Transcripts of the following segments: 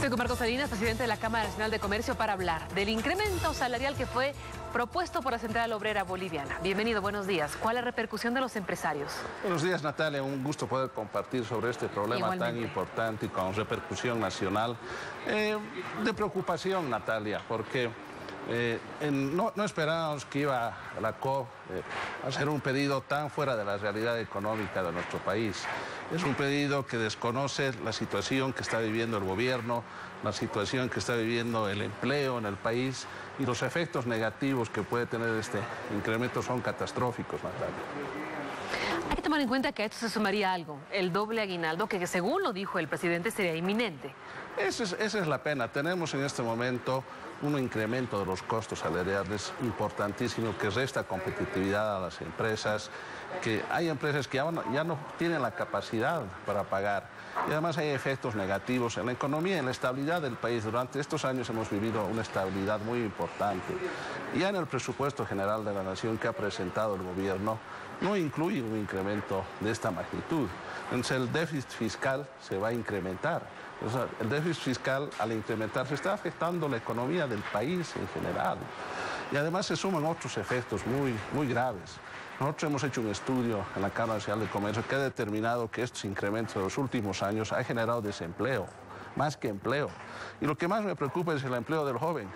Estoy con Marcos Salinas, presidente de la Cámara Nacional de Comercio, para hablar del incremento salarial que fue propuesto por la Central Obrera Boliviana. Bienvenido, buenos días. ¿Cuál es la repercusión de los empresarios? Buenos días, Natalia. Un gusto poder compartir sobre este problema tan importante y con repercusión nacional. De preocupación, Natalia, porque no esperábamos que iba la COP a hacer un pedido tan fuera de la realidad económica de nuestro país. Es un pedido que desconoce la situación que está viviendo el gobierno, la situación que está viviendo el empleo en el país y los efectos negativos que puede tener este incremento son catastróficos, Natalia. Hay que tomar en cuenta que a esto se sumaría algo, el doble aguinaldo, que según lo dijo el presidente sería inminente. Esa es la pena. Tenemos en este momento un incremento de los costos salariales importantísimo que resta competitividad a las empresas, que hay empresas que ya no tienen la capacidad para pagar y además hay efectos negativos en la economía, en la estabilidad del país. Durante estos años hemos vivido una estabilidad muy importante. Ya en el presupuesto general de la Nación que ha presentado el gobierno no incluye un incremento de esta magnitud. Entonces el déficit fiscal se va a incrementar. O sea, el déficit fiscal al incrementarse está afectando la economía del país en general. Y además se suman otros efectos muy graves. Nosotros hemos hecho un estudio en la Cámara Nacional de Comercio que ha determinado que estos incrementos de los últimos años han generado desempleo, más que empleo. Y lo que más me preocupa es el empleo del joven.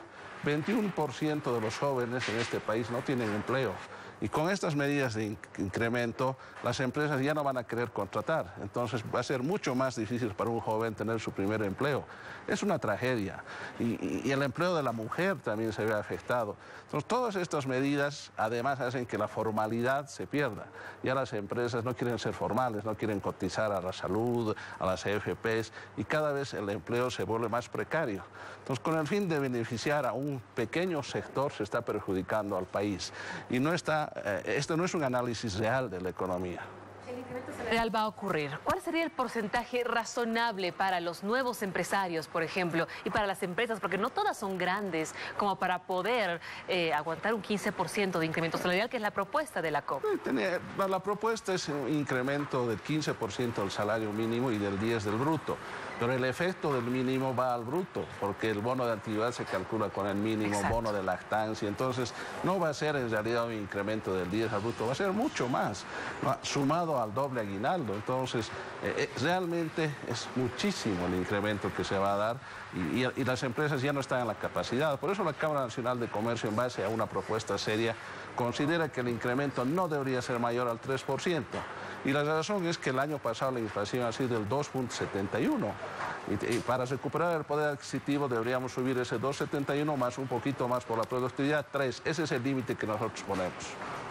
21% de los jóvenes en este país no tienen empleo. Y con estas medidas de incremento, las empresas ya no van a querer contratar. Entonces va a ser mucho más difícil para un joven tener su primer empleo. Es una tragedia. Y el empleo de la mujer también se ve afectado. Entonces todas estas medidas además hacen que la formalidad se pierda. Ya las empresas no quieren ser formales, no quieren cotizar a la salud, a las AFPs, y cada vez el empleo se vuelve más precario. Entonces con el fin de beneficiar a un pequeño sector se está perjudicando al país. Y esto no es un análisis real de la economía. El incremento salarial va a ocurrir. ¿Cuál sería el porcentaje razonable para los nuevos empresarios, por ejemplo, y para las empresas? Porque no todas son grandes como para poder aguantar un 15% de incremento salarial, que es la propuesta de la COP. La propuesta es un incremento del 15% del salario mínimo y del 10% del bruto. Pero el efecto del mínimo va al bruto, porque el bono de antigüedad se calcula con el mínimo. Exacto. Bono de lactancia. Entonces, no va a ser en realidad un incremento del 10 al bruto, va a ser mucho más, sumado al doble aguinaldo. Entonces, realmente es muchísimo el incremento que se va a dar y las empresas ya no están en la capacidad. Por eso la Cámara Nacional de Comercio, en base a una propuesta seria, considera que el incremento no debería ser mayor al 3%. Y la razón es que el año pasado la inflación ha sido del 2.71%. Y para recuperar el poder adquisitivo deberíamos subir ese 2.71 más un poquito más por la productividad, 3%. Ese es el límite que nosotros ponemos.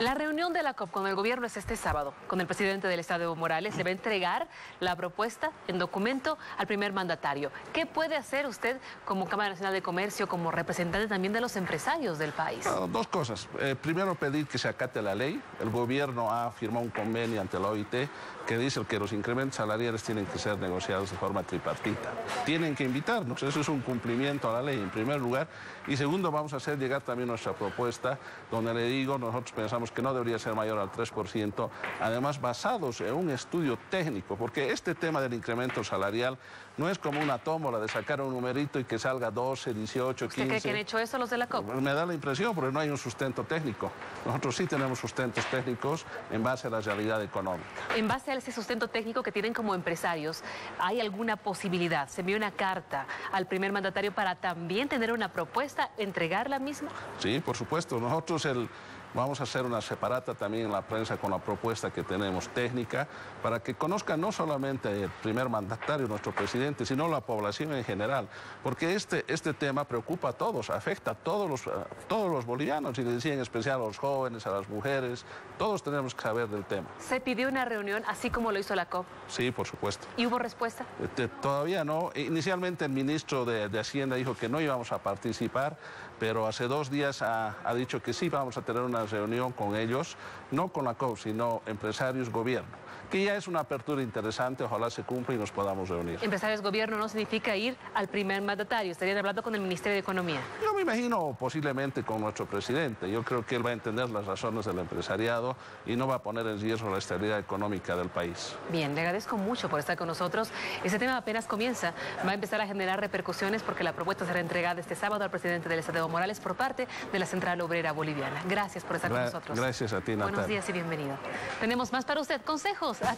La reunión de la COP con el gobierno es este sábado. Con el presidente del Estado, Evo Morales, le va a entregar la propuesta en documento al primer mandatario. ¿Qué puede hacer usted como Cámara Nacional de Comercio, como representante también de los empresarios del país? Dos cosas. Primero, pedir que se acate la ley. El gobierno ha firmado un convenio ante la OIT que dice que los incrementos salariales tienen que ser negociados de forma tripartita. Tienen que invitarnos. Eso es un cumplimiento a la ley, en primer lugar. Y segundo, vamos a hacer llegar también nuestra propuesta, donde le digo, nosotros pensamos que no debería ser mayor al 3%, además basados en un estudio técnico, porque este tema del incremento salarial no es como una tómbola de sacar un numerito y que salga 12, 18, 15. ¿Usted cree que han hecho eso los de la COP? Me da la impresión, porque no hay un sustento técnico. Nosotros sí tenemos sustentos técnicos en base a la realidad económica. En base a ese sustento técnico que tienen como empresarios, ¿hay alguna posibilidad? ¿Se envió una carta al primer mandatario para también tener una propuesta, entregar la misma? Sí, por supuesto. Nosotros vamos a hacer una separata también en la prensa con la propuesta que tenemos técnica para que conozcan no solamente el primer mandatario, nuestro presidente, sino la población en general, porque este tema preocupa a todos, afecta a todos los bolivianos y le decía en especial a los jóvenes, a las mujeres, todos tenemos que saber del tema. ¿Se pidió una reunión así como lo hizo la COP? Sí, por supuesto. ¿Y hubo respuesta? Todavía no. Inicialmente el ministro de Hacienda dijo que no íbamos a participar, pero hace 2 días ha dicho que sí vamos a tener una reunión con ellos, no con la COP, sino empresarios, gobierno. que ya es una apertura interesante, ojalá se cumpla y nos podamos reunir. Empresarios gobierno no significa ir al primer mandatario, estarían hablando con el Ministerio de Economía. Yo me imagino posiblemente con nuestro presidente, yo creo que él va a entender las razones del empresariado y no va a poner en riesgo la estabilidad económica del país. Bien, le agradezco mucho por estar con nosotros. Este tema apenas comienza, va a empezar a generar repercusiones porque la propuesta será entregada este sábado al presidente del Estado, Evo Morales, por parte de la Central Obrera Boliviana. Gracias por estar con nosotros. Gracias a ti, Natalia. Buenos días y bienvenido. Tenemos más para usted, consejos aquí.